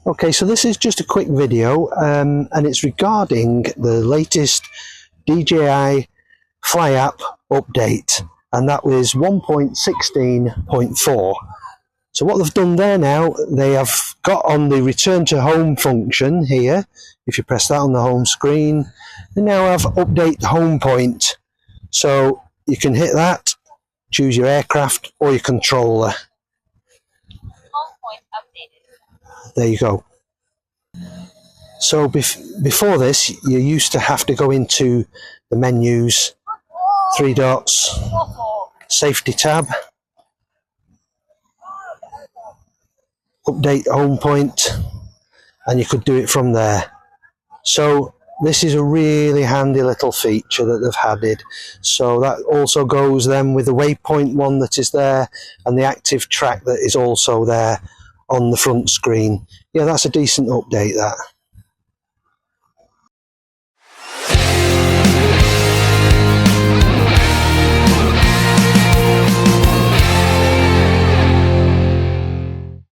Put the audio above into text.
Okay, so this is just a quick video and it's regarding the latest DJI Fly App update, and that was 1.16.4. So what they've done there now, they have got on the return to home function here. If you press that on the home screen, they now have update home point. So you can hit that, choose your aircraft or your controller. Home point updated. There you go. So before this, you used to have to go into the menus, 3 dots, safety tab, update home point, and you could do it from there. So this is a really handy little feature that they've added. So that also goes then with the waypoint one that is there and the active track that is also there on the front screen. Yeah, that's a decent update, that.